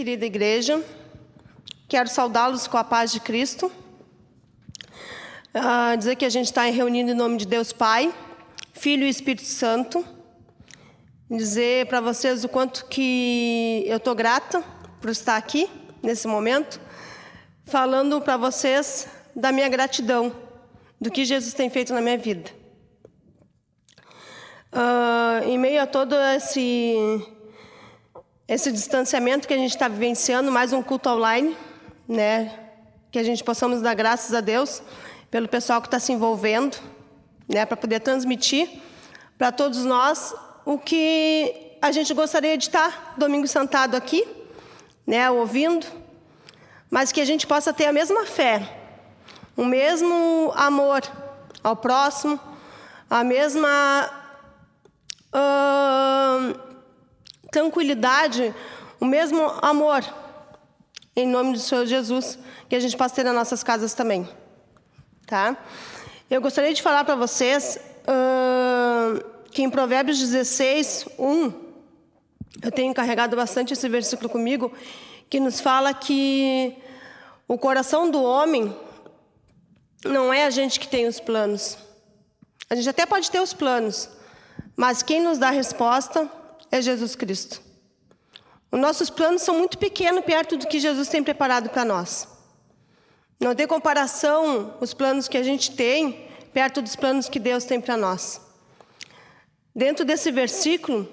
querida igreja. Quero saudá-los com a paz de Cristo. Dizer que a gente está reunido em nome de Deus Pai, Filho e Espírito Santo. Dizer para vocês o quanto que eu estou grata por estar aqui, nesse momento, falando para vocês da minha gratidão, do que Jesus tem feito na minha vida. Em meio a todo esse distanciamento que a gente está vivenciando, mais um culto online, né? Que a gente possamos dar graças a Deus pelo pessoal que está se envolvendo, né? Para poder transmitir para todos nós o que a gente gostaria de estar domingo sentado aqui, né? Ouvindo, mas que a gente possa ter a mesma fé, o mesmo amor ao próximo, a mesma tranquilidade, o mesmo amor, em nome do Senhor Jesus, que a gente possa ter nas nossas casas também, tá? Eu gostaria de falar para vocês que em Provérbios 16, 1, eu tenho carregado bastante esse versículo comigo, que nos fala que o coração do homem não é a gente que tem os planos. A gente até pode ter os planos, mas quem nos dá a resposta é Jesus Cristo. Os nossos planos são muito pequenos perto do que Jesus tem preparado para nós. Não tem comparação os planos que a gente tem perto dos planos que Deus tem para nós. Dentro desse versículo,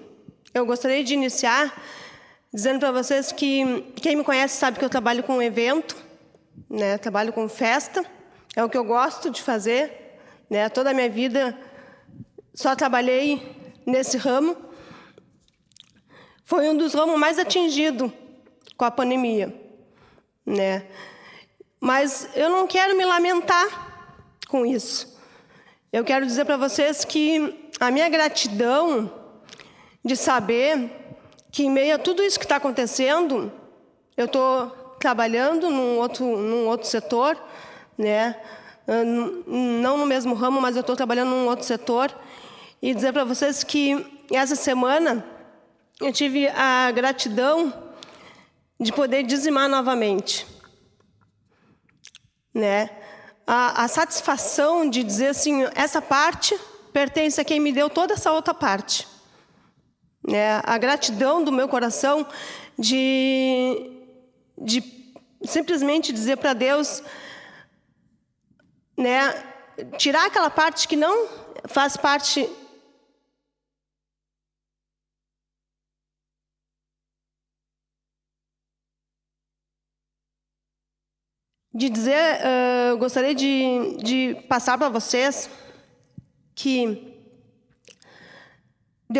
eu gostaria de iniciar dizendo para vocês que quem me conhece sabe que eu trabalho com evento, né? Trabalho com festa, é o que eu gosto de fazer, né? Toda a minha vida só trabalhei nesse ramo. Foi um dos ramos mais atingidos com a pandemia, né? Mas eu não quero me lamentar com isso. Eu quero dizer para vocês que a minha gratidão de saber que em meio a tudo isso que está acontecendo, eu estou trabalhando num outro setor, né? Não no mesmo ramo, mas eu estou trabalhando num outro setor. E dizer para vocês que essa semana eu tive a gratidão de poder dizimar novamente, né? A satisfação de dizer assim, essa parte pertence a quem me deu toda essa outra parte, né? A gratidão do meu coração de simplesmente dizer para Deus, né? Tirar aquela parte que não faz parte de dizer, eu gostaria de passar para vocês que de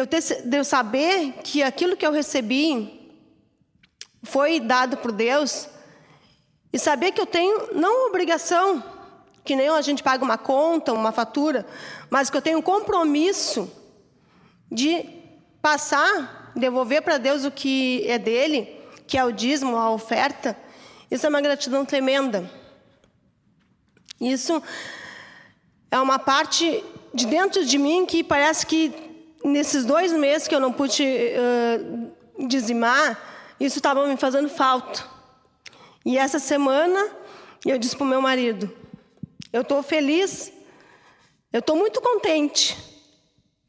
eu saber que aquilo que eu recebi foi dado por Deus, e saber que eu tenho não obrigação, que nem a gente paga uma conta, uma fatura, mas que eu tenho um compromisso de passar, devolver para Deus o que é dele, que é o dízimo, a oferta. Isso é uma gratidão tremenda. Isso é uma parte de dentro de mim que parece que nesses 2 meses que eu não pude dizimar, isso estava me fazendo falta. E essa semana eu disse para o meu marido, eu estou feliz, eu estou muito contente,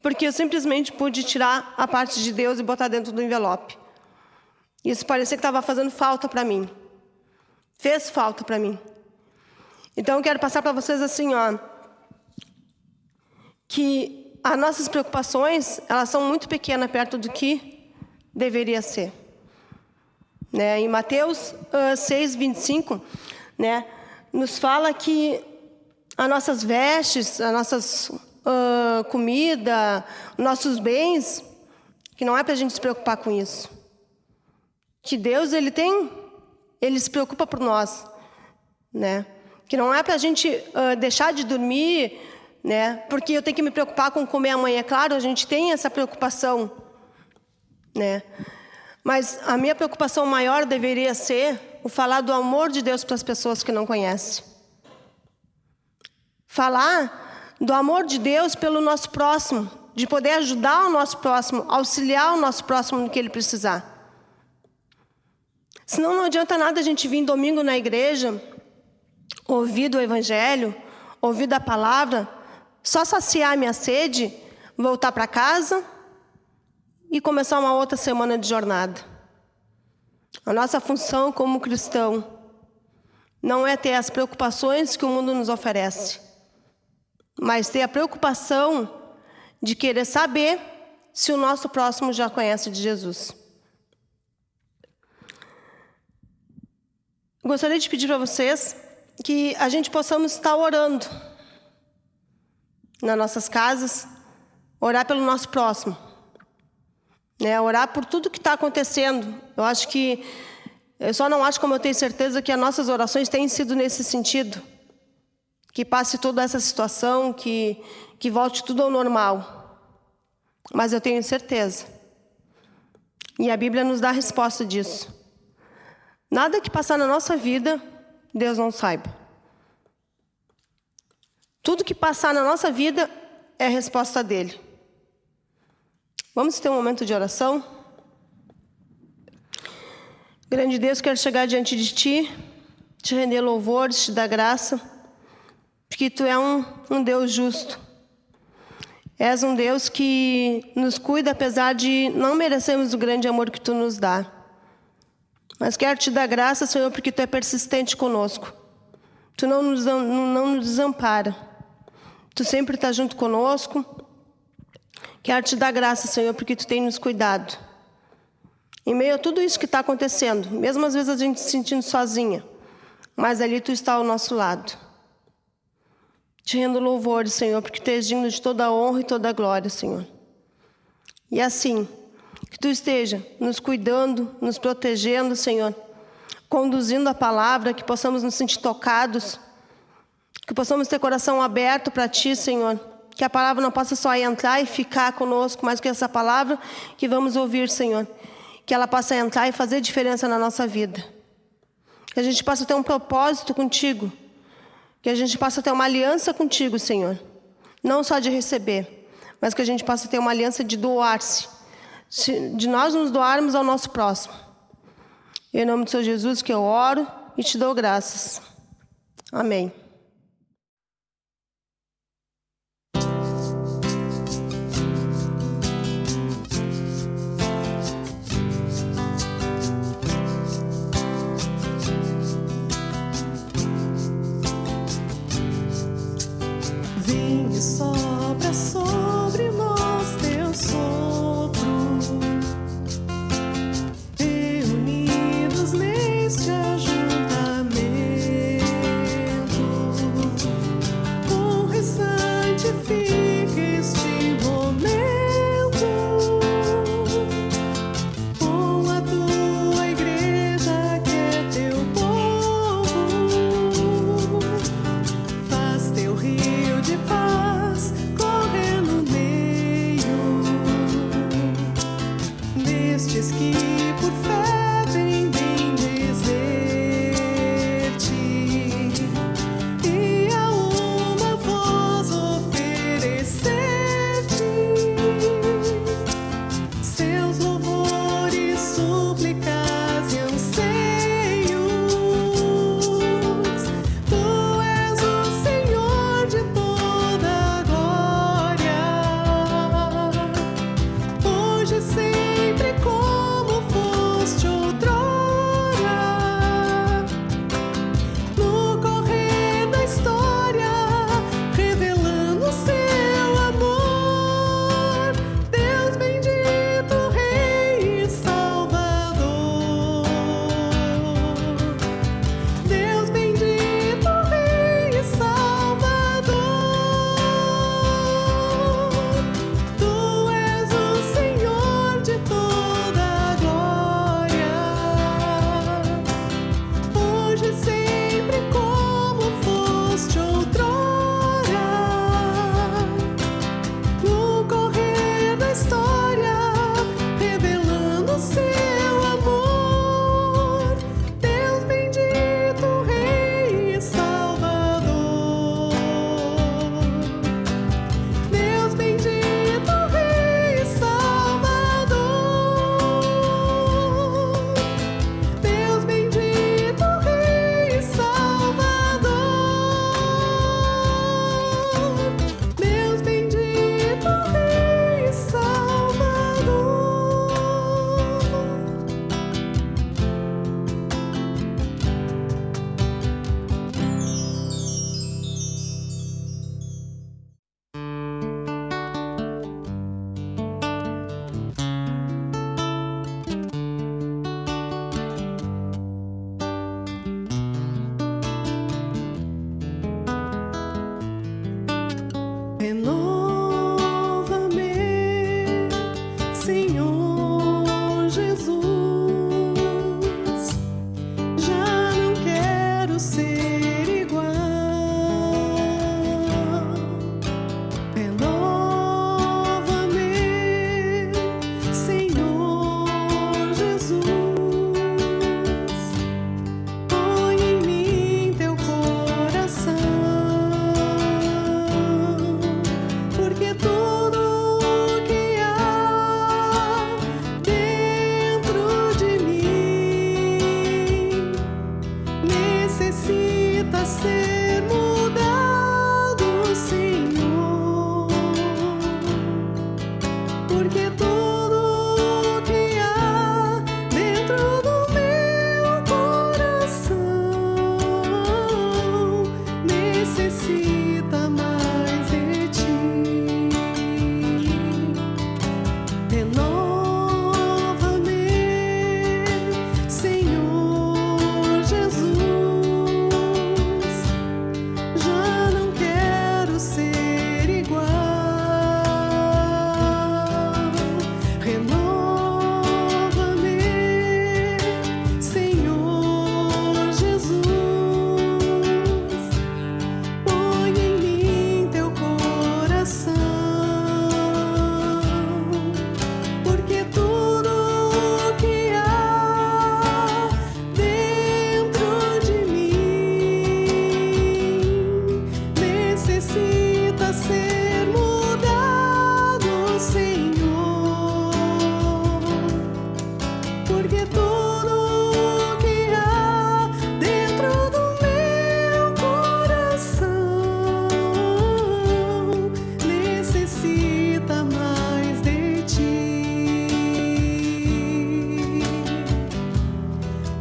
porque eu simplesmente pude tirar a parte de Deus e botar dentro do envelope. Isso parecia que estava fazendo falta para mim. Fez falta para mim. Então eu quero passar para vocês assim, ó, que as nossas preocupações, elas são muito pequenas perto do que deveria ser, né? Em Mateus 6:25, né, nos fala que as nossas vestes, as nossas comida, nossos bens, que não é para a gente se preocupar com isso. Que Deus Ele se preocupa por nós, né? Que não é para a gente deixar de dormir, né? Porque eu tenho que me preocupar com comer amanhã. É claro, a gente tem essa preocupação, né? Mas a minha preocupação maior deveria ser o falar do amor de Deus para as pessoas que não conhecem. Falar do amor de Deus pelo nosso próximo, de poder ajudar o nosso próximo, auxiliar o nosso próximo no que ele precisar. Senão não adianta nada a gente vir domingo na igreja, ouvir do evangelho, ouvir da palavra, só saciar a minha sede, voltar para casa e começar uma outra semana de jornada. A nossa função como cristão não é ter as preocupações que o mundo nos oferece, mas ter a preocupação de querer saber se o nosso próximo já conhece de Jesus. Gostaria de pedir para vocês que a gente possamos estar orando nas nossas casas, orar pelo nosso próximo, né? Orar por tudo que está acontecendo. Eu só não acho, como eu tenho certeza, que as nossas orações têm sido nesse sentido, que passe toda essa situação, que volte tudo ao normal. Mas eu tenho certeza, e a Bíblia nos dá a resposta disso. Nada que passar na nossa vida, Deus não saiba. Tudo que passar na nossa vida é a resposta dele. Vamos ter um momento de oração? Grande Deus, quero chegar diante de Ti, te render louvores, te dar graça, porque Tu é um Deus justo. És um Deus que nos cuida, apesar de não merecermos o grande amor que Tu nos dá. Mas quero Te dar graça, Senhor, porque Tu é persistente conosco. Tu não nos desampara. Tu sempre está junto conosco. Quero Te dar graça, Senhor, porque Tu tem nos cuidado. Em meio a tudo isso que está acontecendo, mesmo às vezes a gente se sentindo sozinha, mas ali Tu está ao nosso lado. Te rendo louvores, Senhor, porque Tu és digno de toda a honra e toda a glória, Senhor. E assim, que Tu esteja nos cuidando, nos protegendo, Senhor, conduzindo a palavra, que possamos nos sentir tocados, que possamos ter coração aberto para Ti, Senhor, que a palavra não possa só entrar e ficar conosco, mas que essa palavra que vamos ouvir, Senhor, que ela possa entrar e fazer diferença na nossa vida. Que a gente possa ter um propósito contigo. Que a gente possa ter uma aliança contigo, Senhor. Não só de receber, mas que a gente possa ter uma aliança de doar-se. De nós nos doarmos ao nosso próximo. Em nome do Senhor Jesus que eu oro e te dou graças. Amém. E sopra sobre nós Teu sopro, reunidos neste ajuntamento, honra e santifica este momento, com a Tua igreja que é Teu povo, faz Teu rio de paz necessita ser mudado, Senhor, porque tudo que há dentro do meu coração necessita mais de ti. Renova-me, Senhor Jesus. Já não quero ser igual. Renova-me, Senhor Jesus. Põe em mim teu coração, porque tudo que há dentro de mim necessita ser mudado, Senhor, porque tudo que há dentro do meu coração necessita mais de ti.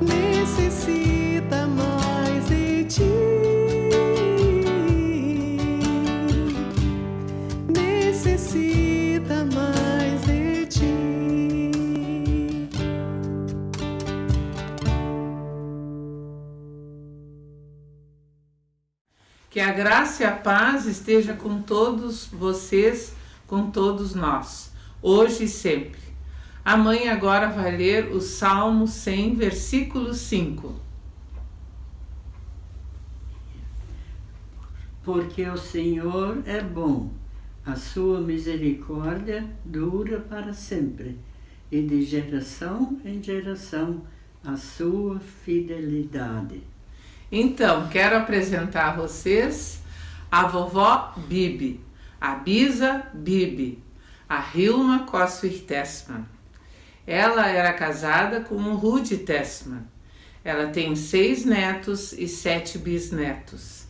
Necessita mais de ti. Necessita mais de ti. Que a graça e a paz esteja com todos vocês, com todos nós, hoje e sempre. A mãe agora vai ler o Salmo 100, versículo 5. Porque o Senhor é bom, a sua misericórdia dura para sempre, e de geração em geração a sua fidelidade. Então, quero apresentar a vocês a vovó Bibi, a Bisa Bibi, a Hilma Kossuth Tessmann. Ela era casada com o Rudy Tessmann. Ela tem 6 netos e 7 bisnetos.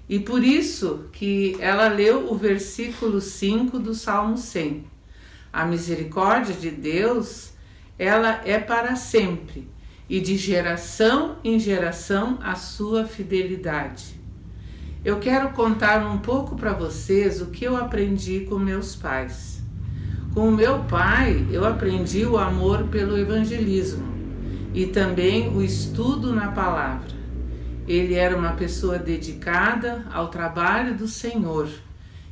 E por isso que ela leu o versículo 5 do Salmo 100. A misericórdia de Deus, ela é para sempre, e de geração em geração a sua fidelidade. Eu quero contar um pouco para vocês o que eu aprendi com meus pais. Com o meu pai, eu aprendi o amor pelo evangelismo e também o estudo na palavra. Ele era uma pessoa dedicada ao trabalho do Senhor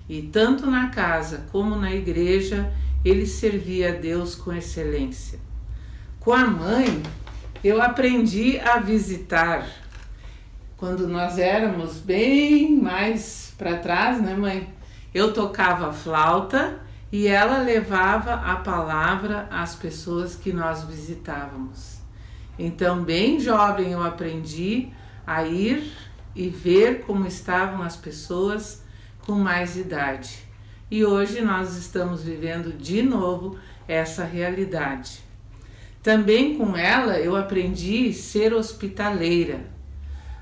e tanto na casa como na igreja ele servia a Deus com excelência. Com a mãe, eu aprendi a visitar. Quando nós éramos bem mais para trás, né, mãe? Eu tocava flauta e ela levava a palavra às pessoas que nós visitávamos. Então, bem jovem, eu aprendi a ir e ver como estavam as pessoas com mais idade. E hoje nós estamos vivendo de novo essa realidade. Também com ela eu aprendi a ser hospitaleira.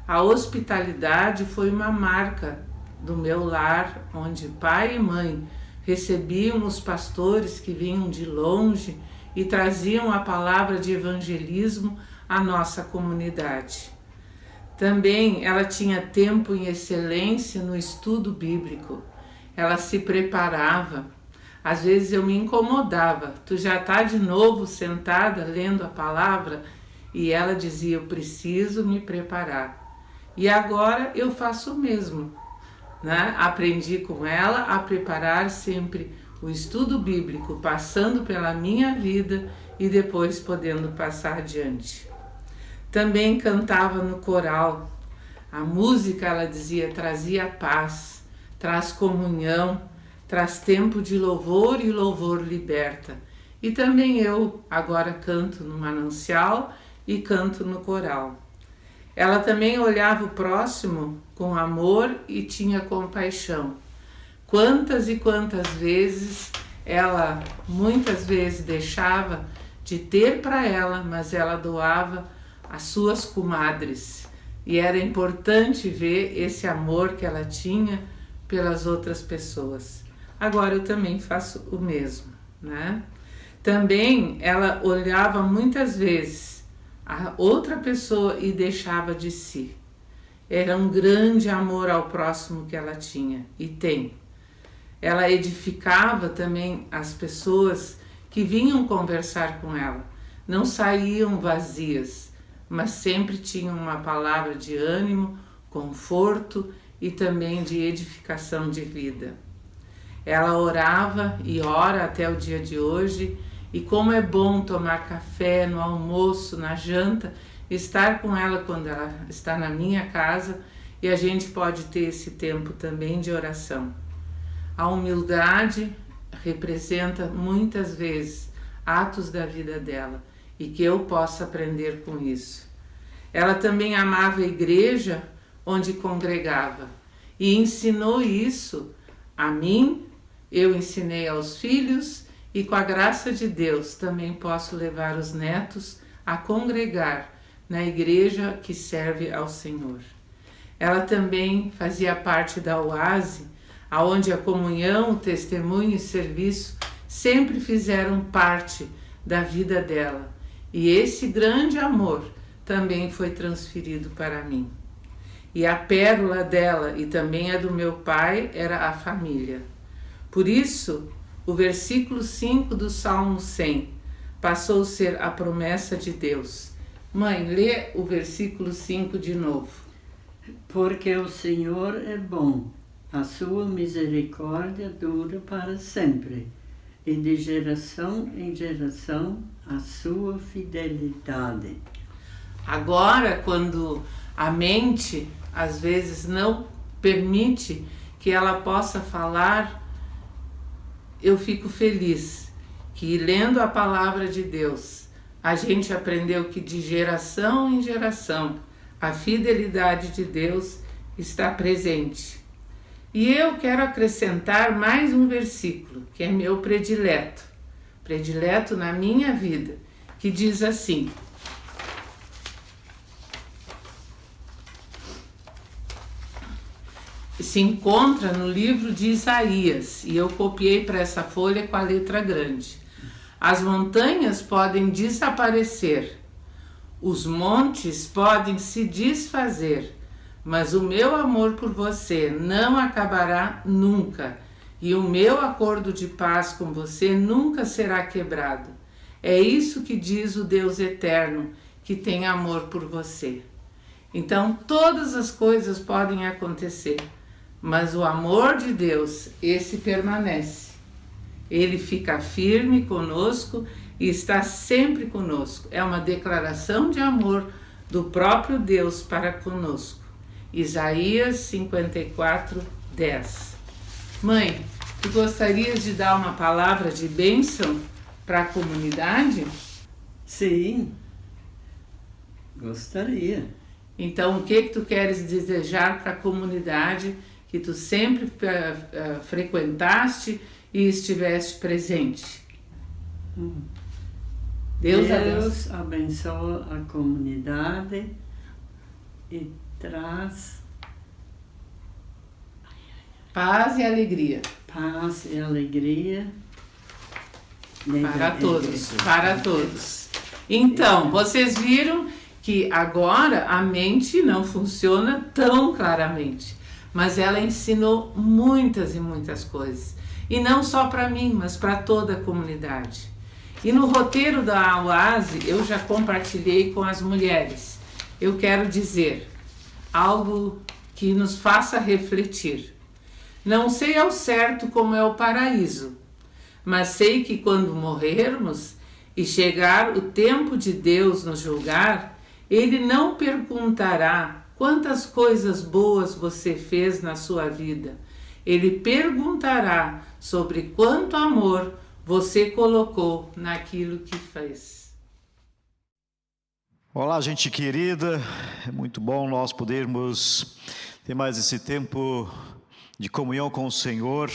A hospitalidade foi uma marca do meu lar, onde pai e mãe recebiam os pastores que vinham de longe e traziam a palavra de evangelismo à nossa comunidade. Também ela tinha tempo em excelência no estudo bíblico. Ela se preparava. Às vezes eu me incomodava. Tu já está de novo sentada lendo a palavra? E ela dizia, eu preciso me preparar. E agora eu faço o mesmo, né? Aprendi com ela a preparar sempre o estudo bíblico, passando pela minha vida e depois podendo passar adiante. Também cantava no coral. A música, ela dizia, trazia paz, traz comunhão, traz tempo de louvor e louvor liberta. E também eu agora canto no manancial e canto no coral. Ela também olhava o próximo com amor e tinha compaixão. Quantas e quantas vezes ela, muitas vezes, deixava de ter para ela, mas ela doava às suas comadres, E era importante ver esse amor que ela tinha pelas outras pessoas. Agora eu também faço o mesmo, né? Também ela olhava muitas vezes a outra pessoa e deixava de si. Era um grande amor ao próximo que ela tinha e tem. Ela edificava também as pessoas que vinham conversar com ela. Não saíam vazias, mas sempre tinham uma palavra de ânimo, conforto e também de edificação de vida. Ela orava e ora até o dia de hoje, e como é bom tomar café no almoço, na janta, estar com ela quando ela está na minha casa, e a gente pode ter esse tempo também de oração. A humildade representa muitas vezes atos da vida dela, e que eu possa aprender com isso. Ela também amava a igreja onde congregava, e ensinou isso a mim. Eu ensinei aos filhos e com a graça de Deus também posso levar os netos a congregar na igreja que serve ao Senhor. Ela também fazia parte da Oase, aonde a comunhão, o testemunho e serviço sempre fizeram parte da vida dela. E esse grande amor também foi transferido para mim. E a pérola dela e também a do meu pai era a família. Por isso, o versículo 5 do Salmo 100 passou a ser a promessa de Deus. Mãe, lê o versículo 5 de novo. Porque o Senhor é bom, a sua misericórdia dura para sempre, e de geração em geração a sua fidelidade. Agora, quando a mente às vezes não permite que ela possa falar, eu fico feliz que, lendo a palavra de Deus, a gente aprendeu que de geração em geração a fidelidade de Deus está presente. E eu quero acrescentar mais um versículo, que é meu predileto na minha vida, que diz assim: se encontra no livro de Isaías, e eu copiei para essa folha com a letra grande. As montanhas podem desaparecer, os montes podem se desfazer, mas o meu amor por você não acabará nunca, e o meu acordo de paz com você nunca será quebrado. É isso que diz o Deus eterno, que tem amor por você. Então, todas as coisas podem acontecer, mas o amor de Deus, esse permanece. Ele fica firme conosco e está sempre conosco. É uma declaração de amor do próprio Deus para conosco. Isaías 54, 10. Mãe, tu gostarias de dar uma palavra de bênção para a comunidade? Sim, gostaria. Então, o que tu queres desejar para a comunidade que tu sempre frequentaste e estiveste presente? Deus abençoa a comunidade e traz paz e alegria para todos. Então, vocês viram que agora a mente não funciona tão claramente, mas ela ensinou muitas e muitas coisas, e não só para mim, mas para toda a comunidade. E no roteiro da Oase eu já compartilhei com as mulheres. Eu quero dizer algo que nos faça refletir. Não sei ao certo como é o paraíso, mas sei que quando morrermos e chegar o tempo de Deus nos julgar, Ele não perguntará quantas coisas boas você fez na sua vida. Ele perguntará sobre quanto amor você colocou naquilo que fez. Olá, gente querida, é muito bom nós podermos ter mais esse tempo de comunhão com o Senhor.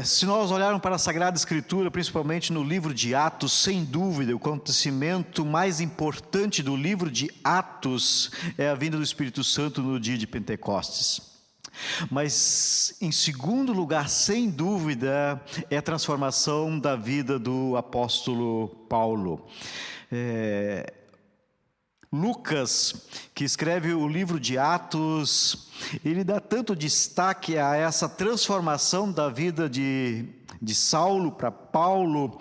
Se nós olharmos para a Sagrada Escritura, principalmente no livro de Atos, sem dúvida, o acontecimento mais importante do livro de Atos é a vinda do Espírito Santo no dia de Pentecostes. Mas, em segundo lugar, sem dúvida, é a transformação da vida do apóstolo Paulo. Lucas, que escreve o livro de Atos, ele dá tanto destaque a essa transformação da vida de Saulo para Paulo,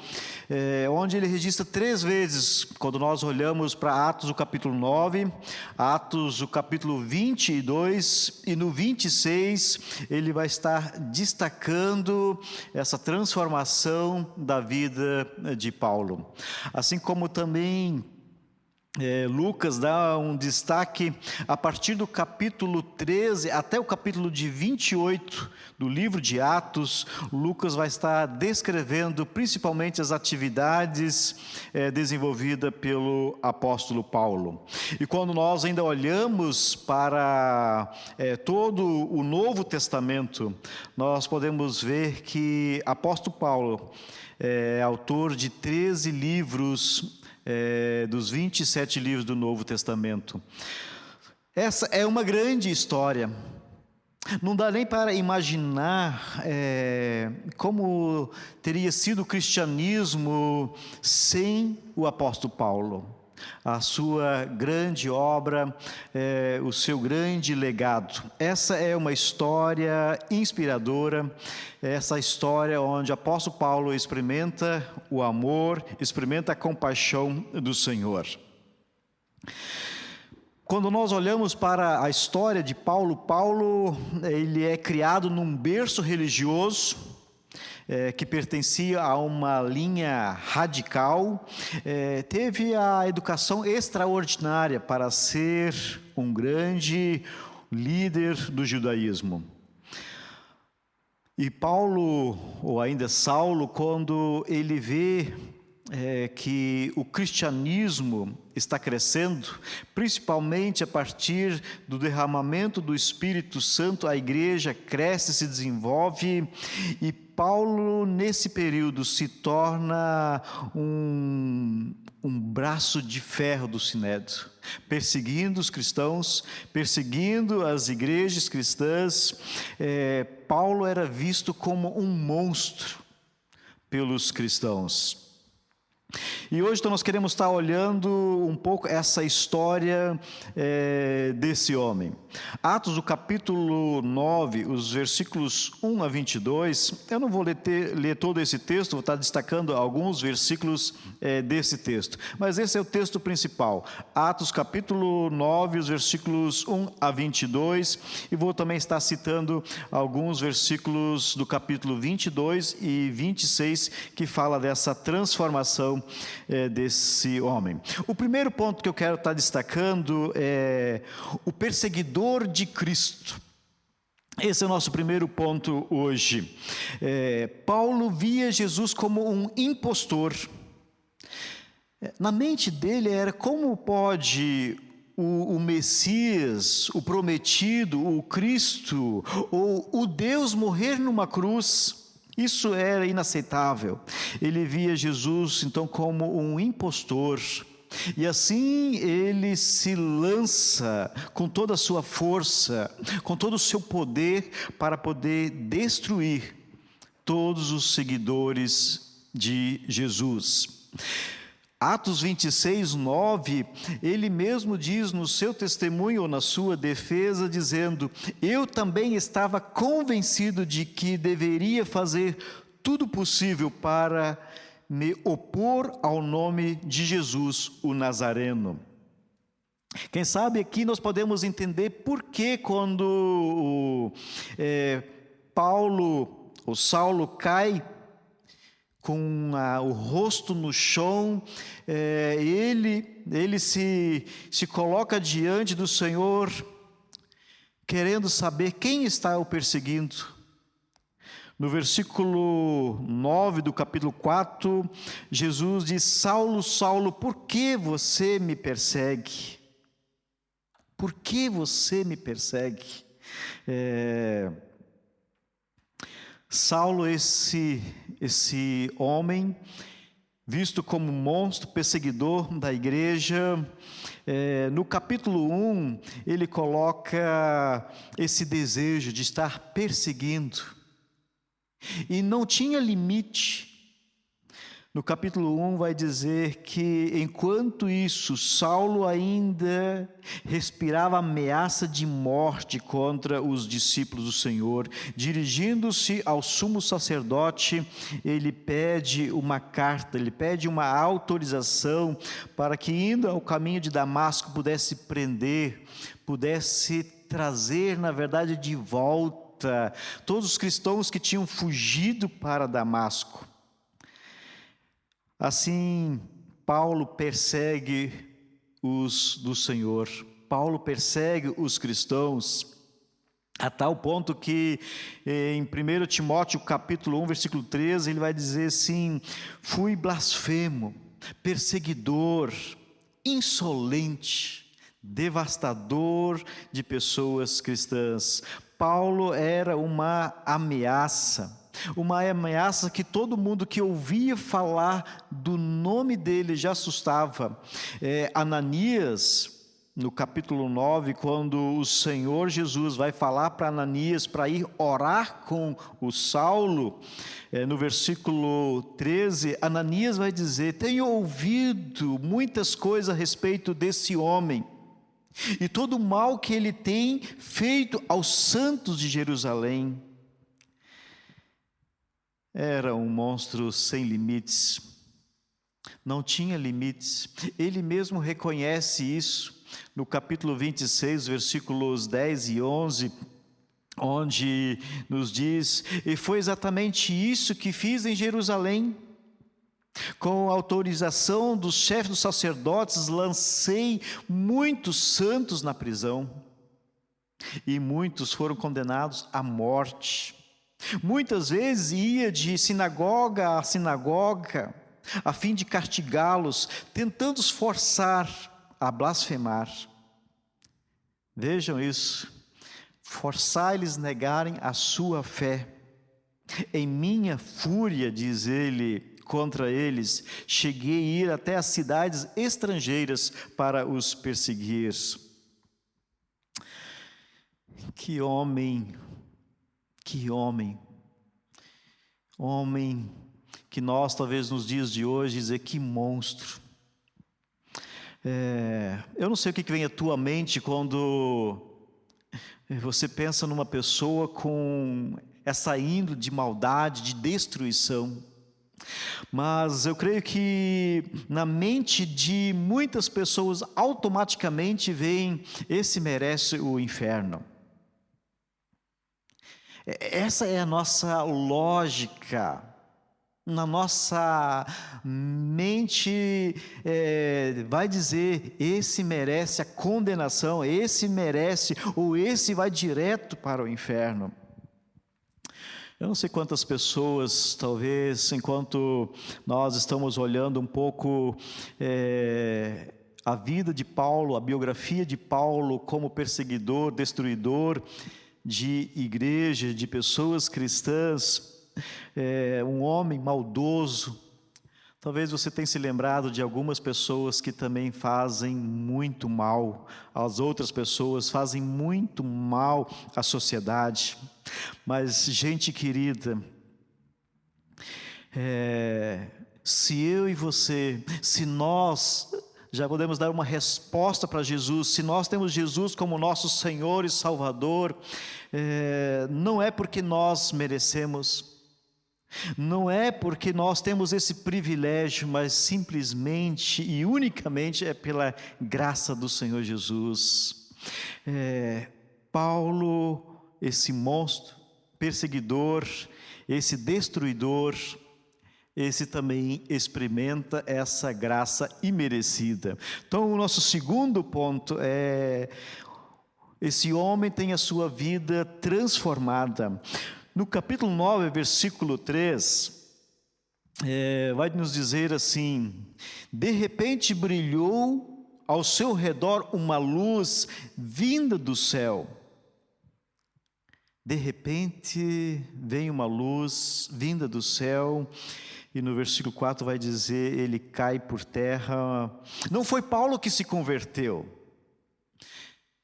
onde ele registra 3 vezes, quando nós olhamos para Atos, o capítulo 9, Atos, o capítulo 22, e no 26, ele vai estar destacando essa transformação da vida de Paulo. Assim como também Lucas dá um destaque a partir do capítulo 13 até o capítulo de 28 do livro de Atos. Lucas vai estar descrevendo principalmente as atividades desenvolvidas pelo apóstolo Paulo. E quando nós ainda olhamos para todo o Novo Testamento, nós podemos ver que apóstolo Paulo é autor de 13 livros dos 27 livros do Novo Testamento. Essa é uma grande história. Não dá nem para imaginar como teria sido o cristianismo sem o apóstolo Paulo. A sua grande obra, o seu grande legado. Essa é uma história inspiradora, essa história onde o apóstolo Paulo experimenta o amor, experimenta a compaixão do Senhor. Quando nós olhamos para a história de Paulo, Paulo ele é criado num berço religioso, que pertencia a uma linha radical, teve a educação extraordinária para ser um grande líder do judaísmo. E Paulo, ou ainda Saulo, quando ele vê que o cristianismo está crescendo, principalmente a partir do derramamento do Espírito Santo, a igreja cresce, se desenvolve, e Paulo, nesse período, se torna um braço de ferro do Sinédrio, perseguindo os cristãos, perseguindo as igrejas cristãs. Paulo era visto como um monstro pelos cristãos. E hoje então, nós queremos estar olhando um pouco essa história desse homem. Atos, o capítulo 9, os versículos 1 a 22, eu não vou ler todo esse texto, vou estar destacando alguns versículos desse texto, mas esse é o texto principal. Atos, capítulo 9, os versículos 1 a 22, e vou também estar citando alguns versículos do capítulo 22 e 26, que fala dessa transformação desse homem. O primeiro ponto que eu quero estar destacando é o perseguidor de Cristo. Esse é o nosso primeiro ponto hoje. Paulo via Jesus como um impostor. Na mente dele era: como pode o Messias, o prometido, o Cristo, ou o Deus morrer numa cruz? Isso era inaceitável. Ele via Jesus, então, como um impostor. E assim ele se lança com toda a sua força, com todo o seu poder, para poder destruir todos os seguidores de Jesus. Atos 26, 9, ele mesmo diz no seu testemunho ou na sua defesa, dizendo: eu também estava convencido de que deveria fazer tudo possível para me opor ao nome de Jesus, o Nazareno. Quem sabe aqui nós podemos entender por que quando Paulo, ou Saulo, cai com o rosto no chão, ele se coloca diante do Senhor, querendo saber quem está o perseguindo. No versículo 9 do capítulo 4, Jesus diz: Saulo, Saulo, por que você me persegue? Por que você me persegue? Saulo, esse homem, visto como monstro perseguidor da igreja, no capítulo 1, ele coloca esse desejo de estar perseguindo, e não tinha limite. No capítulo 1 vai dizer que, enquanto isso, Saulo ainda respirava ameaça de morte contra os discípulos do Senhor. Dirigindo-se ao sumo sacerdote, ele pede uma carta, ele pede uma autorização para que, indo ao caminho de Damasco, pudesse prender, pudesse trazer, na verdade, de volta todos os cristãos que tinham fugido para Damasco. Assim, Paulo persegue os do Senhor, Paulo persegue os cristãos, a tal ponto que em 1 Timóteo capítulo 1, versículo 13, ele vai dizer assim: fui blasfemo, perseguidor, insolente, devastador de pessoas cristãs. Paulo era uma ameaça que todo mundo que ouvia falar do nome dele já assustava. Ananias, no capítulo 9, quando o Senhor Jesus vai falar para Ananias para ir orar com o Saulo, no versículo 13, Ananias vai dizer: tenho ouvido muitas coisas a respeito desse homem, e todo o mal que ele tem feito aos santos de Jerusalém. Era um monstro sem limites, não tinha limites. Ele mesmo reconhece isso no capítulo 26, versículos 10 e 11, onde nos diz: e foi exatamente isso que fiz em Jerusalém. Com autorização dos chefes dos sacerdotes, lancei muitos santos na prisão, e muitos foram condenados à morte. Muitas vezes ia de sinagoga a sinagoga, a fim de castigá-los, tentando os forçar a blasfemar. Vejam isso, forçar eles a negarem a sua fé. Em minha fúria, diz ele, contra eles, cheguei a ir até as cidades estrangeiras para os perseguir. Que homem que nós talvez nos dias de hoje dizer que monstro. Eu não sei o que vem à tua mente quando você pensa numa pessoa com essa índole de maldade, de destruição, mas eu creio que na mente de muitas pessoas automaticamente vem: esse merece o inferno. Essa é a nossa lógica. Na nossa mente vai dizer: esse merece a condenação, esse merece, ou esse vai direto para o inferno. Eu não sei quantas pessoas, talvez, enquanto nós estamos olhando um pouco a vida de Paulo, a biografia de Paulo como perseguidor, destruidor de igreja, de pessoas cristãs, um homem maldoso. Talvez você tenha se lembrado de algumas pessoas que também fazem muito mal às outras pessoas, fazem muito mal à sociedade. Mas, gente querida, se eu e você, se nós já podemos dar uma resposta para Jesus, se nós temos Jesus como nosso Senhor e Salvador, não é porque nós merecemos, não é porque nós temos esse privilégio, mas simplesmente e unicamente é pela graça do Senhor Jesus. Paulo, esse monstro perseguidor, esse destruidor, esse também experimenta essa graça imerecida. Então, o nosso segundo ponto é: esse homem tem a sua vida transformada. No capítulo 9, versículo 3, vai nos dizer assim: de repente brilhou ao seu redor uma luz vinda do céu. de repente vem uma luz vinda do céu, e no versículo 4 vai dizer, ele cai por terra. Não foi Paulo que se converteu,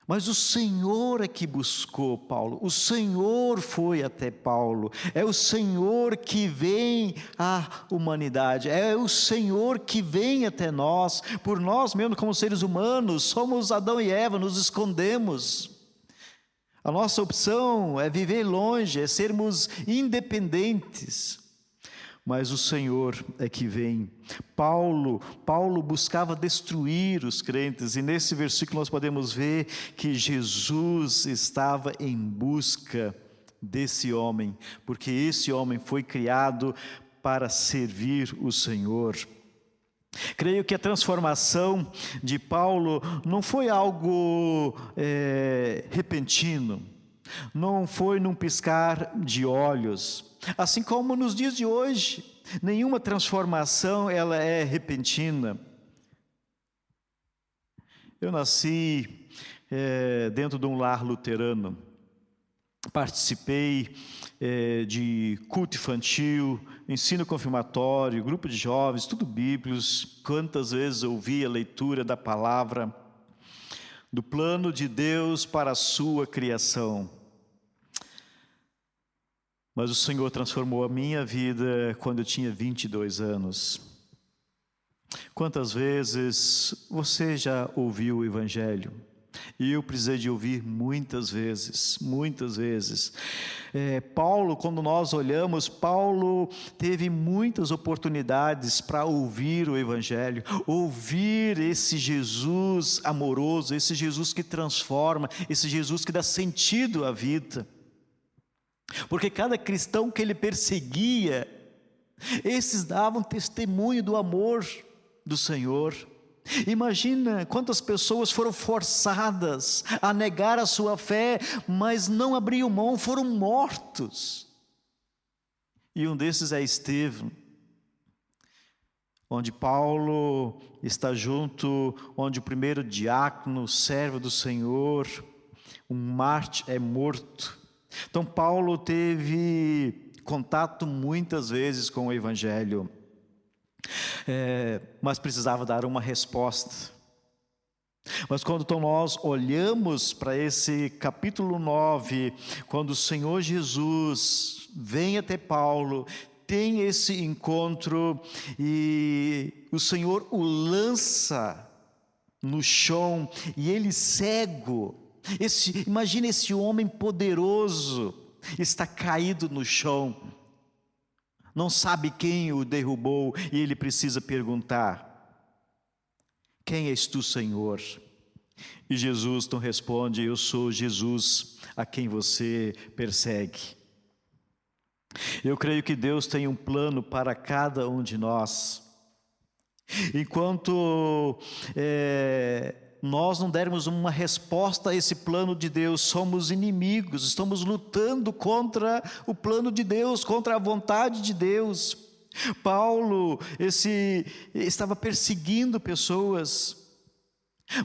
mas o Senhor é que buscou Paulo, o Senhor foi até Paulo, é o Senhor que vem à humanidade, é o Senhor que vem até nós, por nós mesmos como seres humanos, somos Adão e Eva, nos escondemos. A nossa opção é viver longe, é sermos independentes. Mas o Senhor é que vem. Paulo buscava destruir os crentes, e nesse versículo nós podemos ver que Jesus estava em busca desse homem, porque esse homem foi criado para servir o Senhor. Creio que a transformação de Paulo não foi algo repentino, não foi num piscar de olhos. Assim como nos dias de hoje, nenhuma transformação ela é repentina. Eu nasci dentro de um lar luterano, participei de culto infantil, ensino confirmatório, grupo de jovens, tudo bíblicos. Quantas vezes ouvi a leitura da palavra, do plano de Deus para a sua criação. Mas o Senhor transformou a minha vida quando eu tinha 22 anos. Quantas vezes você já ouviu o Evangelho? E eu precisei de ouvir muitas vezes, muitas vezes. Paulo, quando nós olhamos, Paulo teve muitas oportunidades para ouvir o Evangelho, ouvir esse Jesus amoroso, esse Jesus que transforma, esse Jesus que dá sentido à vida. Porque cada cristão que ele perseguia, esses davam testemunho do amor do Senhor. Imagina quantas pessoas foram forçadas a negar a sua fé, mas não abriam mão, foram mortos. E um desses é Estevão, onde Paulo está junto, onde o primeiro diácono, servo do Senhor, um mártir, é morto. Então Paulo teve contato muitas vezes com o Evangelho, mas precisava dar uma resposta. Mas quando nós olhamos para esse capítulo 9, quando o Senhor Jesus vem até Paulo, tem esse encontro e o Senhor o lança no chão e ele cego. Imagina esse homem poderoso, está caído no chão, não sabe quem o derrubou e ele precisa perguntar: quem és tu, Senhor? E Jesus então responde: eu sou Jesus a quem você persegue. Eu creio que Deus tem um plano para cada um de nós. Enquanto nós não dermos uma resposta a esse plano de Deus, somos inimigos, estamos lutando contra o plano de Deus, contra a vontade de Deus. Paulo estava perseguindo pessoas,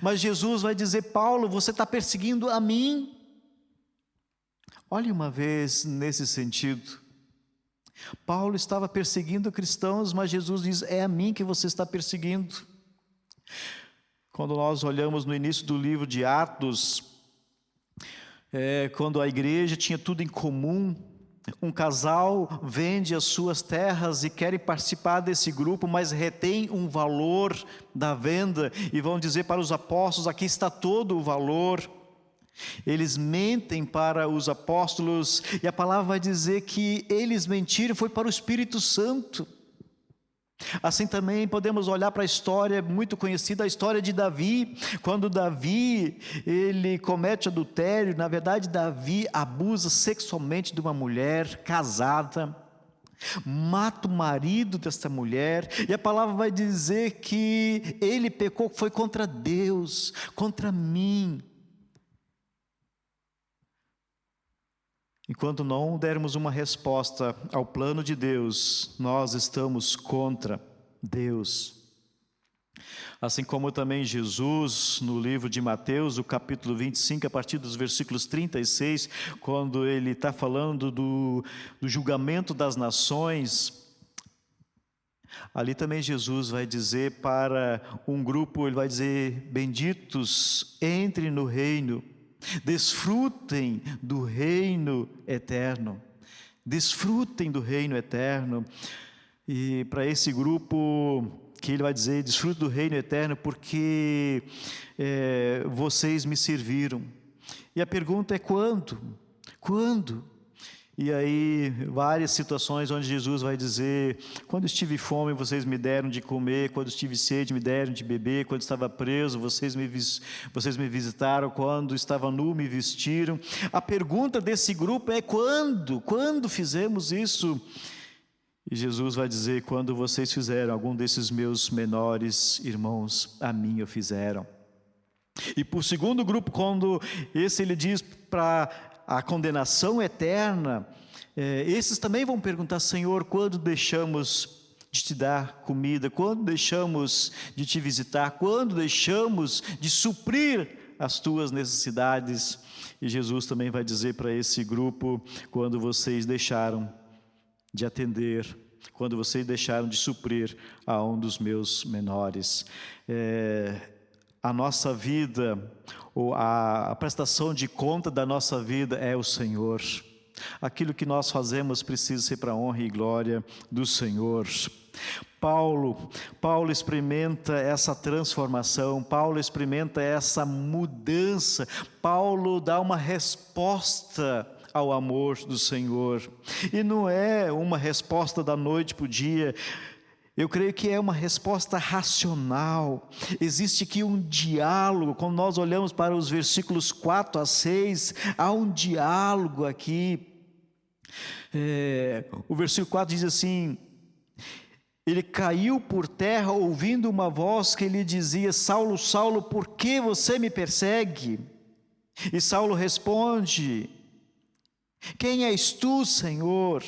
mas Jesus vai dizer: Paulo, você está perseguindo a mim. Olhe uma vez nesse sentido. Paulo estava perseguindo cristãos, mas Jesus diz: é a mim que você está perseguindo. Quando nós olhamos no início do livro de Atos, quando a igreja tinha tudo em comum, um casal vende as suas terras e querem participar desse grupo, mas retém um valor da venda e vão dizer para os apóstolos: aqui está todo o valor. Eles mentem para os apóstolos e a palavra vai dizer que eles mentiram, foi para o Espírito Santo. Assim também podemos olhar para a história muito conhecida, a história de Davi. Quando Davi, ele comete adultério, na verdade Davi abusa sexualmente de uma mulher casada, mata o marido desta mulher, e a palavra vai dizer que ele pecou, foi contra Deus, contra mim. Enquanto não dermos uma resposta ao plano de Deus, nós estamos contra Deus. Assim como também Jesus, no livro de Mateus, o capítulo 25, a partir dos versículos 36, quando ele está falando do julgamento das nações, ali também Jesus vai dizer para um grupo, ele vai dizer: benditos, entrem no reino, desfrutem do reino eterno. Desfrutem do reino eterno. E para esse grupo que ele vai dizer: desfrutem do reino eterno porque vocês me serviram. E a pergunta é quando? Quando? E aí várias situações onde Jesus vai dizer: quando estive fome vocês me deram de comer, quando estive sede me deram de beber, quando estava preso vocês me visitaram, quando estava nu me vestiram. A pergunta desse grupo é quando? Quando fizemos isso? E Jesus vai dizer: quando vocês fizeram algum desses meus menores irmãos, a mim o fizeram. E por segundo grupo, quando esse ele diz para a condenação eterna, esses também vão perguntar: Senhor, quando deixamos de te dar comida? Quando deixamos de te visitar? Quando deixamos de suprir as tuas necessidades? E Jesus também vai dizer para esse grupo: quando vocês deixaram de atender, quando vocês deixaram de suprir a um dos meus menores. A nossa vida, ou a prestação de conta da nossa vida é o Senhor. Aquilo que nós fazemos precisa ser para a honra e glória do Senhor. Paulo experimenta essa transformação, Paulo experimenta essa mudança, Paulo dá uma resposta ao amor do Senhor. E não é uma resposta da noite para o dia. Eu creio que é uma resposta racional. Existe aqui um diálogo. Quando nós olhamos para os versículos 4 a 6, há um diálogo aqui. O versículo 4 diz assim: ele caiu por terra ouvindo uma voz que lhe dizia: Saulo, Saulo, por que você me persegue? E Saulo responde: quem és tu, Senhor?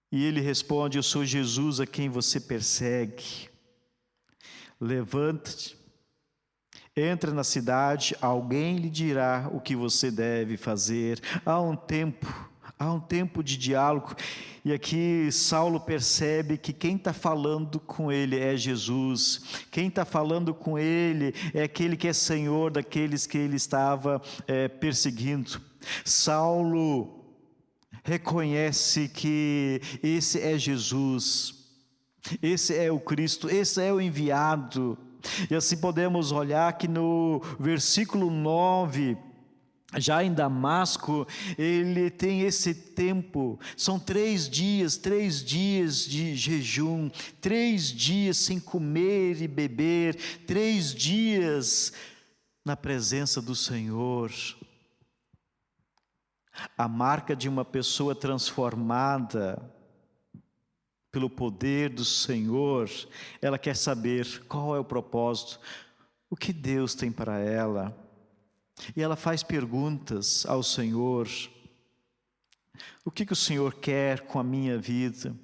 E ele responde: eu sou Jesus a quem você persegue. Levanta-te, entra na cidade, alguém lhe dirá o que você deve fazer. Há um tempo de diálogo. E aqui Saulo percebe que quem está falando com ele é Jesus. Quem está falando com ele é aquele que é Senhor daqueles que ele estava perseguindo. Saulo reconhece que esse é Jesus, esse é o Cristo, esse é o enviado. E assim podemos olhar que no versículo 9, já em Damasco, ele tem esse tempo, são 3 dias de jejum, 3 dias sem comer e beber, 3 dias na presença do Senhor. A marca de uma pessoa transformada pelo poder do Senhor, ela quer saber qual é o propósito, o que Deus tem para ela. E ela faz perguntas ao Senhor: o que o Senhor quer com a minha vida?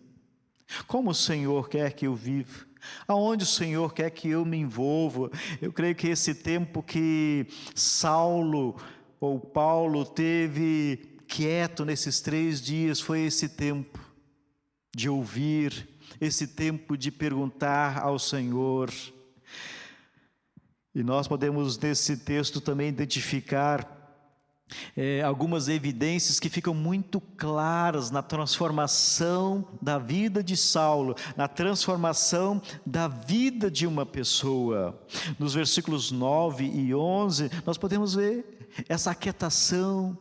Como o Senhor quer que eu viva? Aonde o Senhor quer que eu me envolva? Eu creio que esse tempo que Saulo ou Paulo teve quieto nesses 3 dias foi esse tempo de ouvir, esse tempo de perguntar ao Senhor. E nós podemos nesse texto também identificar algumas evidências que ficam muito claras na transformação da vida de Saulo, na transformação da vida de uma pessoa. Nos versículos 9 e 11, nós podemos ver essa aquietação,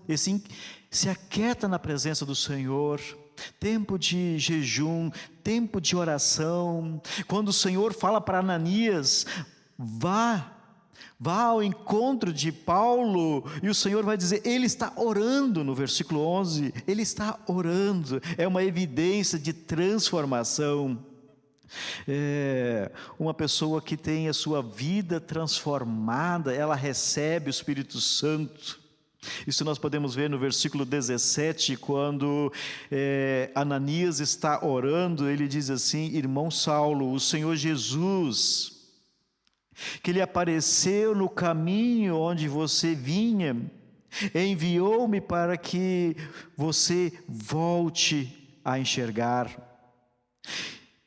se aquieta na presença do Senhor, tempo de jejum, tempo de oração. Quando o Senhor fala para Ananias: vá ao encontro de Paulo, e o Senhor vai dizer, ele está orando, no versículo 11, ele está orando, é uma evidência de transformação. Uma pessoa que tem a sua vida transformada, ela recebe o Espírito Santo. Isso nós podemos ver no versículo 17, quando Ananias está orando, ele diz assim: irmão Saulo, o Senhor Jesus, que lhe apareceu no caminho onde você vinha, enviou-me para que você volte a enxergar.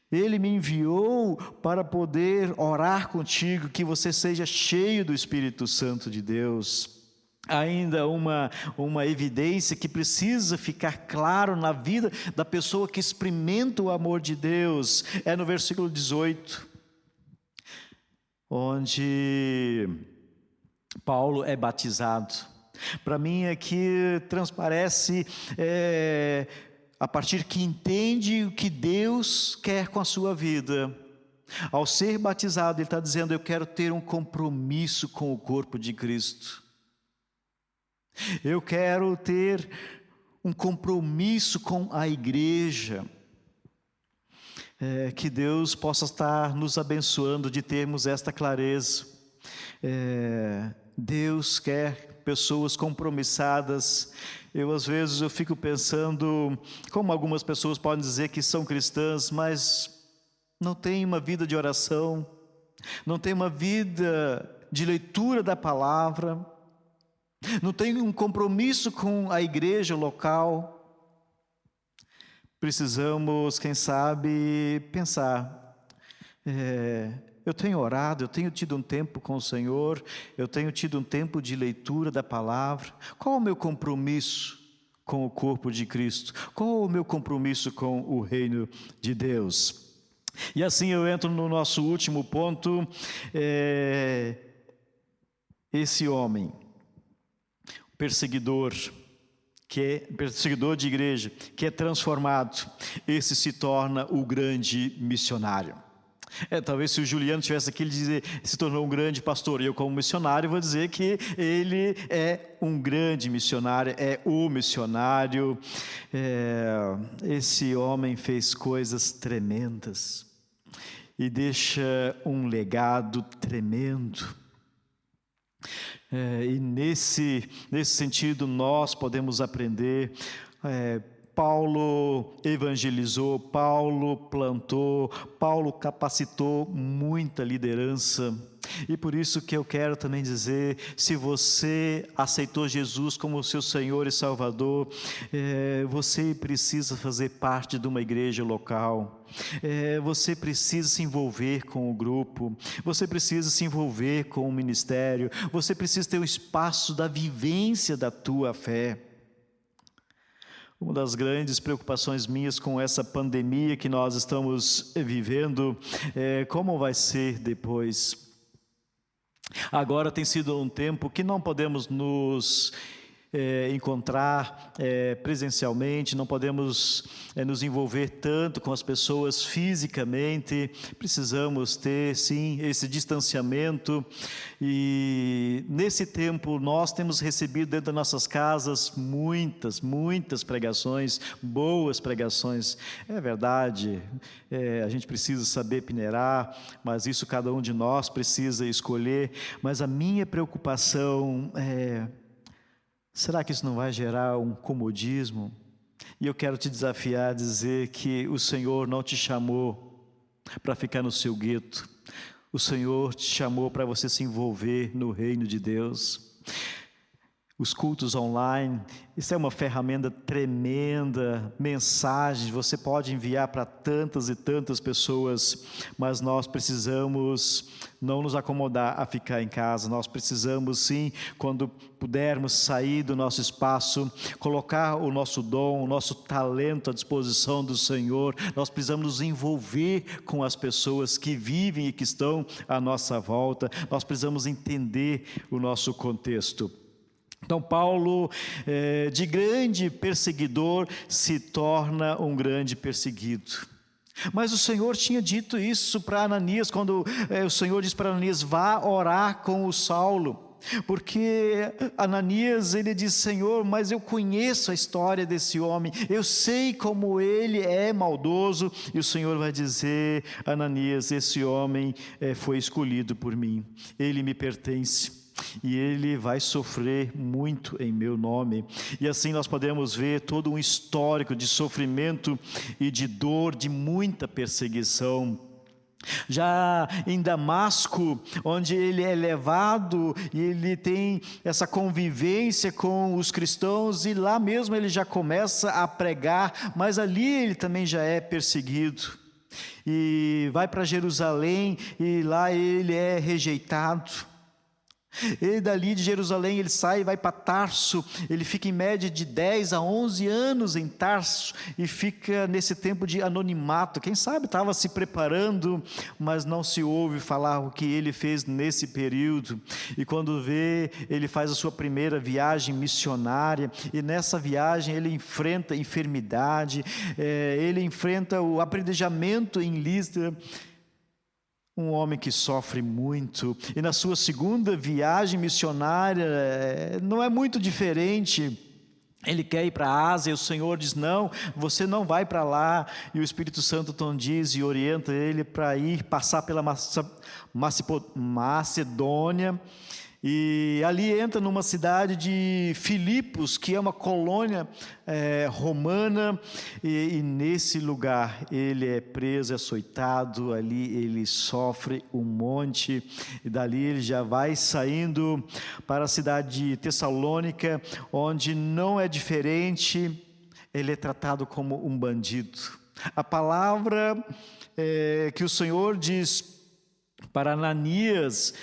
Ele me enviou para poder orar contigo, que você seja cheio do Espírito Santo de Deus. Ainda uma evidência que precisa ficar claro na vida da pessoa que experimenta o amor de Deus, é no versículo 18, onde Paulo é batizado. Para mim aqui transparece a partir que entende o que Deus quer com a sua vida. Ao ser batizado, ele está dizendo: eu quero ter um compromisso com o corpo de Cristo. Eu quero ter um compromisso com a igreja. Que Deus possa estar nos abençoando de termos esta clareza. Deus quer pessoas compromissadas. Às vezes eu fico pensando, como algumas pessoas podem dizer que são cristãs, mas não têm uma vida de oração, não têm uma vida de leitura da palavra, não tem um compromisso com a igreja local. Precisamos, quem sabe, pensar: eu tenho orado, eu tenho tido um tempo com o Senhor, eu tenho tido um tempo de leitura da palavra. Qual o meu compromisso com o corpo de Cristo? Qual o meu compromisso com o reino de Deus? E assim eu entro no nosso último ponto. Esse homem perseguidor de igreja, que é transformado, esse se torna o grande missionário. Talvez se o Juliano estivesse aqui, ele dizer, se tornou um grande pastor, e eu como missionário vou dizer que ele é um grande missionário, é o missionário. Esse homem fez coisas tremendas e deixa um legado tremendo. E nesse sentido nós podemos aprender. Paulo evangelizou, Paulo plantou, Paulo capacitou muita liderança. E por isso que eu quero também dizer, se você aceitou Jesus como seu Senhor e Salvador, você precisa fazer parte de uma igreja local. Você precisa se envolver com o grupo, você precisa se envolver com o ministério, você precisa ter o espaço da vivência da tua fé. Uma das grandes preocupações minhas com essa pandemia que nós estamos vivendo é como vai ser depois. Agora tem sido um tempo que não podemos nos encontrar presencialmente, não podemos nos envolver tanto com as pessoas fisicamente. Precisamos ter, sim, esse distanciamento. E nesse tempo nós temos recebido dentro das nossas casas muitas pregações, boas pregações. É verdade, a gente precisa saber peneirar, mas isso cada um de nós precisa escolher. Mas a minha preocupação será que isso não vai gerar um comodismo? E eu quero te desafiar a dizer que o Senhor não te chamou para ficar no seu gueto. O Senhor te chamou para você se envolver no reino de Deus. Os cultos online, isso é uma ferramenta tremenda, mensagens, você pode enviar para tantas e tantas pessoas, mas nós precisamos não nos acomodar a ficar em casa. Nós precisamos sim, quando pudermos sair do nosso espaço, colocar o nosso dom, o nosso talento à disposição do Senhor. Nós precisamos nos envolver com as pessoas que vivem e que estão à nossa volta. Nós precisamos entender o nosso contexto. Então Paulo, de grande perseguidor, se torna um grande perseguido. Mas o Senhor tinha dito isso para Ananias, quando o Senhor disse para Ananias, vá orar com o Saulo. Porque Ananias, ele diz, Senhor, mas eu conheço a história desse homem, eu sei como ele é maldoso. E o Senhor vai dizer, Ananias, esse homem foi escolhido por mim, ele me pertence. e ele vai sofrer muito em meu nome. E assim nós podemos ver todo um histórico de sofrimento e de dor, de muita perseguição. Já em Damasco, onde ele é levado e ele tem essa convivência com os cristãos, e lá mesmo ele já começa a pregar, mas ali ele também já é perseguido. E vai para Jerusalém e lá ele é rejeitado. E dali de Jerusalém ele sai e vai para Tarso. Ele fica em média de 10 a 11 anos em Tarso e fica nesse tempo de anonimato. Quem sabe estava se preparando, mas não se ouve falar o que ele fez nesse período. E quando vê, ele faz a sua primeira viagem missionária, e nessa viagem ele enfrenta enfermidade, ele enfrenta o apedrejamento em Listra. Um homem que sofre muito, e na sua segunda viagem missionária, não é muito diferente. Ele quer ir para a Ásia, e o Senhor diz: não, você não vai para lá. E o Espírito Santo então diz e orienta ele para ir passar pela Macedônia. E ali entra numa cidade de Filipos, que é uma colônia romana, e nesse lugar ele é preso, é açoitado, ali ele sofre um monte, e dali ele já vai saindo para a cidade de Tessalônica, onde não é diferente, ele é tratado como um bandido. A palavra que o Senhor diz para Ananias,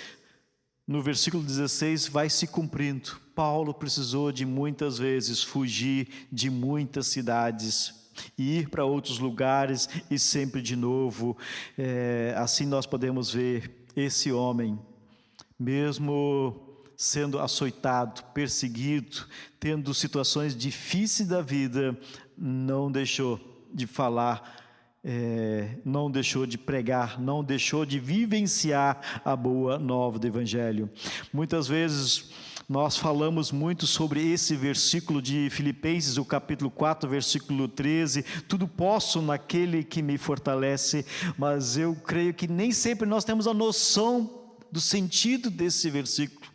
no versículo 16, vai se cumprindo. Paulo precisou de muitas vezes fugir de muitas cidades, ir para outros lugares e sempre de novo. Assim nós podemos ver esse homem, mesmo sendo açoitado, perseguido, tendo situações difíceis da vida, não deixou de falar, não deixou de pregar, não deixou de vivenciar a boa nova do Evangelho. Muitas vezes nós falamos muito sobre esse versículo de Filipenses, o capítulo 4, versículo 13, tudo posso naquele que me fortalece, mas eu creio que nem sempre nós temos a noção do sentido desse versículo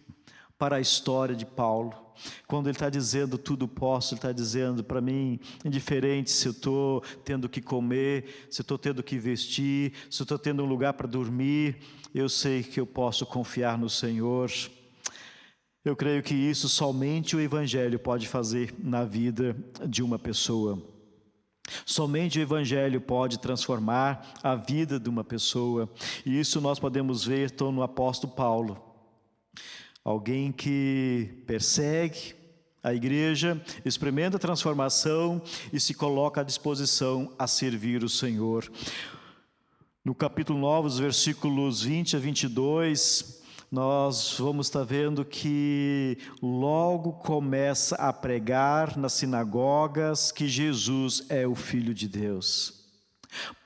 para a história de Paulo. Quando ele está dizendo tudo posso, ele está dizendo para mim, indiferente se eu estou tendo que comer, se eu estou tendo que vestir, se eu estou tendo um lugar para dormir, eu sei que eu posso confiar no Senhor. Eu creio que isso somente o Evangelho pode fazer na vida de uma pessoa. Somente o Evangelho pode transformar a vida de uma pessoa, e isso nós podemos ver no apóstolo Paulo. Alguém que persegue a igreja, experimenta a transformação e se coloca à disposição a servir o Senhor. No capítulo 9, os versículos 20 a 22, nós vamos estar vendo que logo começa a pregar nas sinagogas que Jesus é o Filho de Deus.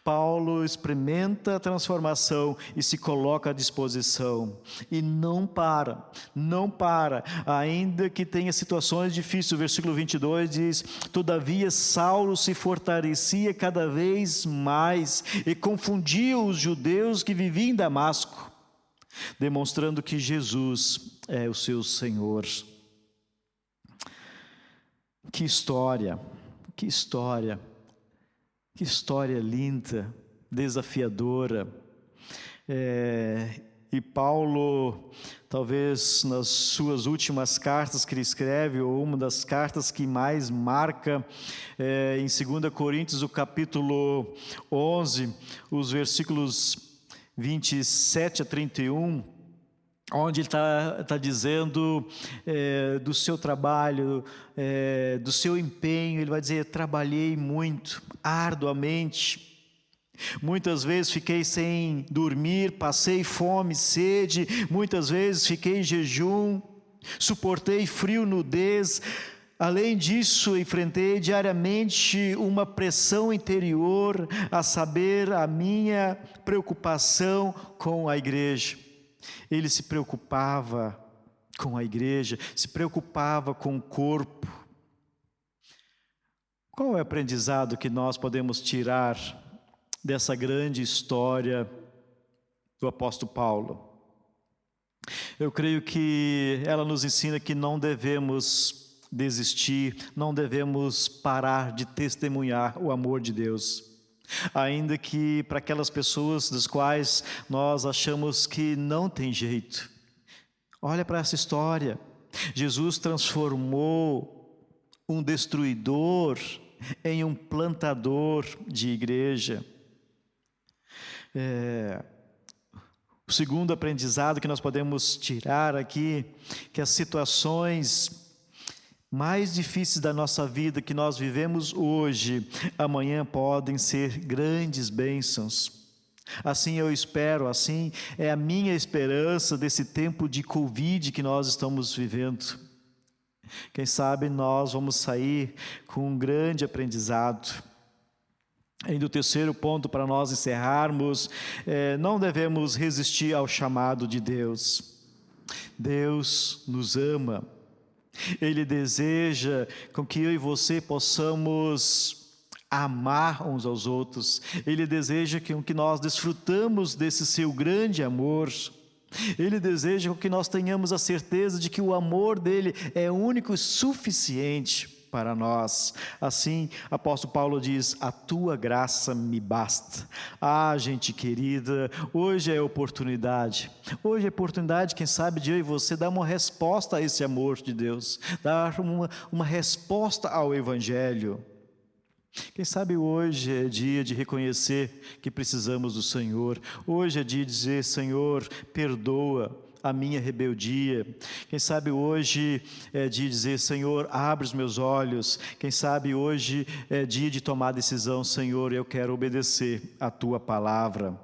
Paulo experimenta a transformação e se coloca à disposição, e não para, ainda que tenha situações difíceis. O versículo 22 diz: todavia Saulo se fortalecia cada vez mais e confundia os judeus que viviam em Damasco, demonstrando que Jesus é o seu Senhor. Que história, que história! Que história linda, desafiadora. E Paulo, talvez nas suas últimas cartas que ele escreve, ou uma das cartas que mais marca, em 2 Coríntios, o capítulo 11, os versículos 27 a 31, onde ele está dizendo do seu trabalho, do seu empenho. Ele vai dizer: trabalhei muito, arduamente, muitas vezes fiquei sem dormir, passei fome, sede, muitas vezes fiquei em jejum, suportei frio, nudez. Além disso, enfrentei diariamente uma pressão interior, a saber, a minha preocupação com a igreja. Ele se preocupava com a igreja, se preocupava com o corpo. Qual é o aprendizado que nós podemos tirar dessa grande história do apóstolo Paulo? Eu creio que ela nos ensina que não devemos desistir, não devemos parar de testemunhar o amor de Deus. Ainda que para aquelas pessoas das quais nós achamos que não tem jeito. Olha para essa história. Jesus transformou um destruidor em um plantador de igreja. O segundo aprendizado que nós podemos tirar aqui, que as situações mais difíceis da nossa vida que nós vivemos hoje, amanhã podem ser grandes bênçãos. Assim eu espero, assim é a minha esperança desse tempo de Covid que nós estamos vivendo. Quem sabe nós vamos sair com um grande aprendizado. Ainda o terceiro ponto para nós encerrarmos, não devemos resistir ao chamado de Deus. Deus nos ama. Ele deseja com que eu e você possamos amar uns aos outros. Ele deseja que nós desfrutamos desse seu grande amor. Ele deseja que nós tenhamos a certeza de que o amor dele é único e suficiente para nós. Assim, apóstolo Paulo diz: a tua graça me basta. Gente querida, hoje é a oportunidade. Hoje é a oportunidade, quem sabe, de eu e você dar uma resposta a esse amor de Deus, dar uma resposta ao Evangelho. Quem sabe hoje é dia de reconhecer que precisamos do Senhor. Hoje é dia de dizer: Senhor, perdoa a minha rebeldia. Quem sabe hoje é dia de dizer: Senhor, abre os meus olhos. Quem sabe hoje é dia de tomar a decisão: Senhor, eu quero obedecer a tua palavra.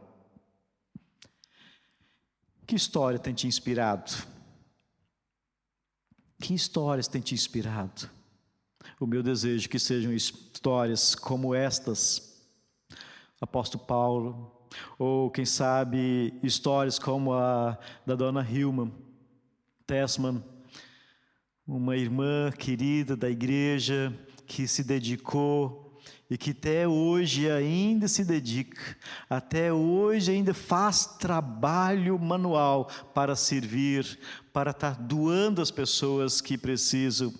Que história tem te inspirado? Que histórias tem te inspirado? O meu desejo é que sejam histórias como estas, apóstolo Paulo, ou quem sabe histórias como a da dona Hilma Tessman, uma irmã querida da igreja que se dedicou e que até hoje ainda se dedica, até hoje ainda faz trabalho manual para servir, para estar doando às pessoas que precisam.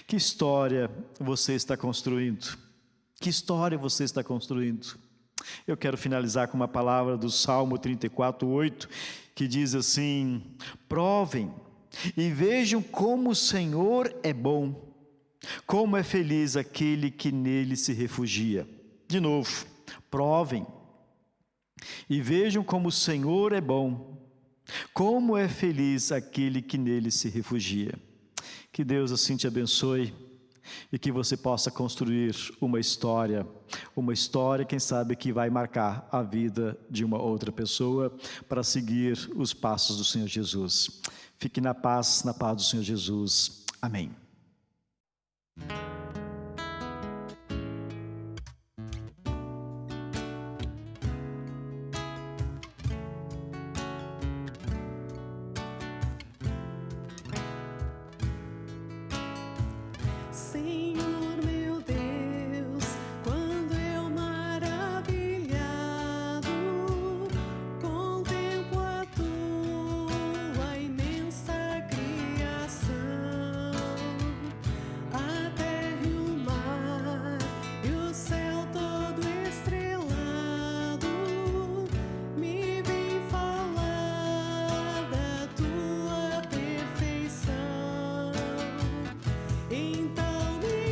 Que história você está construindo? Que história você está construindo? Eu quero finalizar com uma palavra do Salmo 34:8, que diz assim: provem e vejam como o Senhor é bom, como é feliz aquele que nele se refugia. De novo, provem e vejam como o Senhor é bom, como é feliz aquele que nele se refugia. Que Deus assim te abençoe e que você possa construir uma história, quem sabe, que vai marcar a vida de uma outra pessoa para seguir os passos do Senhor Jesus. Fique na paz do Senhor Jesus. Amém. Senhor meu Deus, quando eu maravilhado contemplo a tua imensa criação, a terra e o mar e o céu todo estrelado, me vem falar da tua perfeição. Então me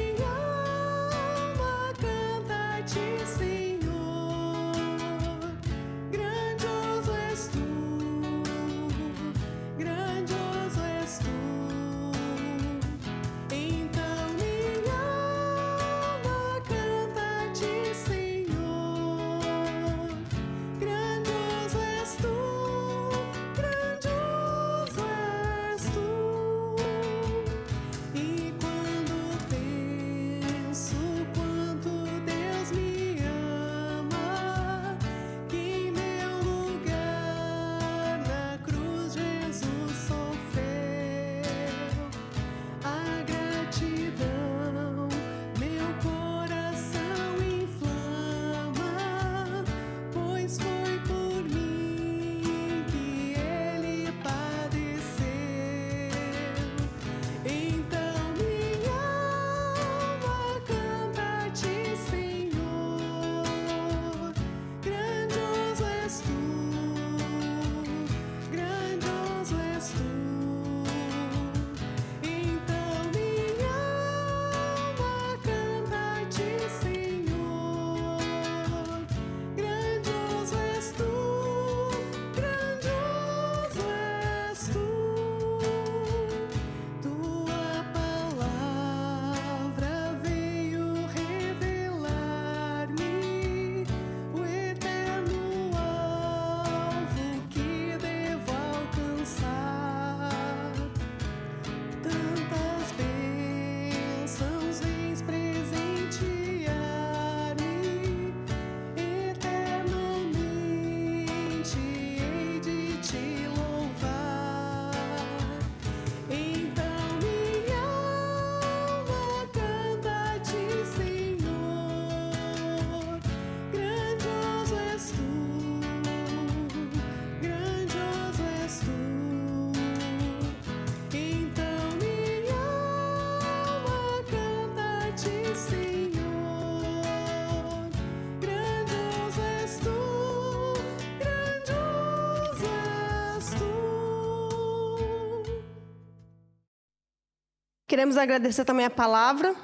Queremos agradecer também a palavra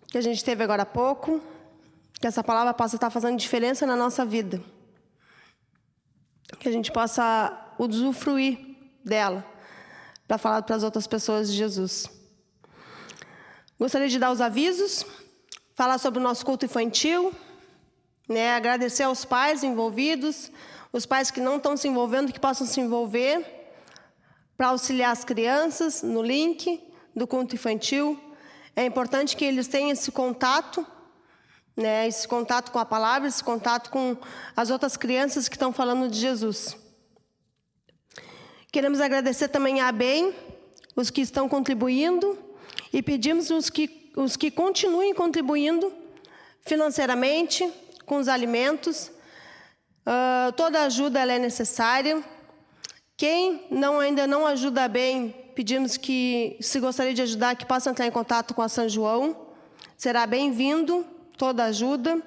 que a gente teve agora há pouco, que essa palavra possa estar fazendo diferença na nossa vida, que a gente possa usufruir dela para falar para as outras pessoas de Jesus. Gostaria de dar os avisos, falar sobre o nosso culto infantil, né? Agradecer aos pais envolvidos, os pais que não estão se envolvendo, que possam se envolver para auxiliar as crianças no link do culto infantil. É importante que eles tenham esse contato, né? Esse contato com a palavra, esse contato com as outras crianças que estão falando de Jesus. Queremos agradecer também a ABEM, os que estão contribuindo, e pedimos os que continuem contribuindo financeiramente, com os alimentos. Toda ajuda ela é necessária. Quem ainda não ajuda bem, pedimos que, se gostaria de ajudar, que possa entrar em contato com a São João. Será bem-vindo toda ajuda.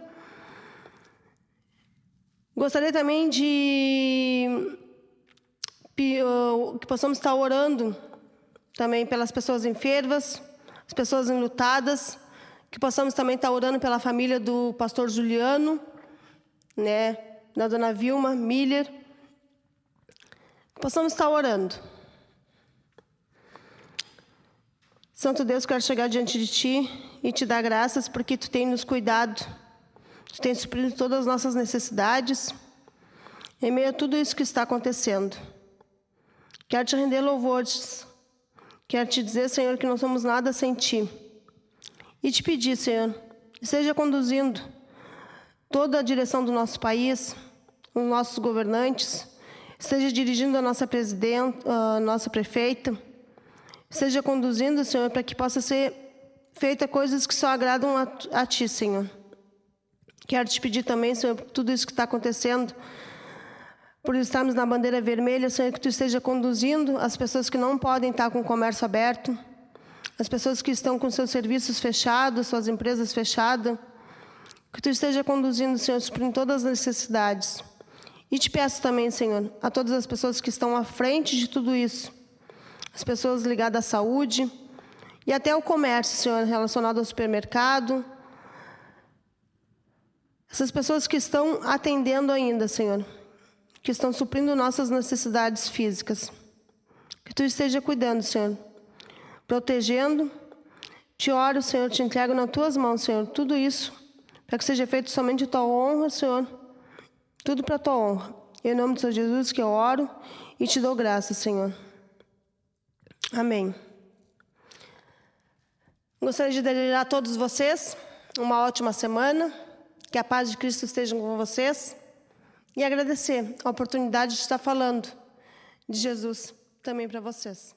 Gostaria também que possamos estar orando também pelas pessoas enfermas, as pessoas enlutadas, que possamos também estar orando pela família do pastor Juliano, né, da dona Vilma Miller, que possamos estar orando. Santo Deus, quero chegar diante de Ti e Te dar graças porque Tu tem nos cuidado, Tu tem suprido todas as nossas necessidades, em meio a tudo isso que está acontecendo. Quero Te render louvores, quero Te dizer, Senhor, que não somos nada sem Ti. E Te pedir, Senhor, esteja conduzindo toda a direção do nosso país, os nossos governantes, esteja dirigindo a nossa presidenta, a nossa prefeita, esteja conduzindo, Senhor, para que possa ser feita coisas que só agradam a Ti, Senhor. Quero Te pedir também, Senhor, por tudo isso que está acontecendo, por estarmos na bandeira vermelha, Senhor, que Tu esteja conduzindo as pessoas que não podem estar com o comércio aberto, as pessoas que estão com seus serviços fechados, suas empresas fechadas, que Tu esteja conduzindo, Senhor, suprindo todas as necessidades. E Te peço também, Senhor, a todas as pessoas que estão à frente de tudo isso, as pessoas ligadas à saúde e até ao comércio, Senhor, relacionado ao supermercado, essas pessoas que estão atendendo ainda, Senhor, que estão suprindo nossas necessidades físicas. Que Tu esteja cuidando, Senhor, protegendo. Te oro, Senhor, te entrego nas Tuas mãos, Senhor, tudo isso, para que seja feito somente a Tua honra, Senhor, tudo para a Tua honra. Em nome do Senhor Jesus que eu oro e Te dou graça, Senhor. Amém. Gostaria de desejar a todos vocês uma ótima semana, que a paz de Cristo esteja com vocês, e agradecer a oportunidade de estar falando de Jesus também para vocês.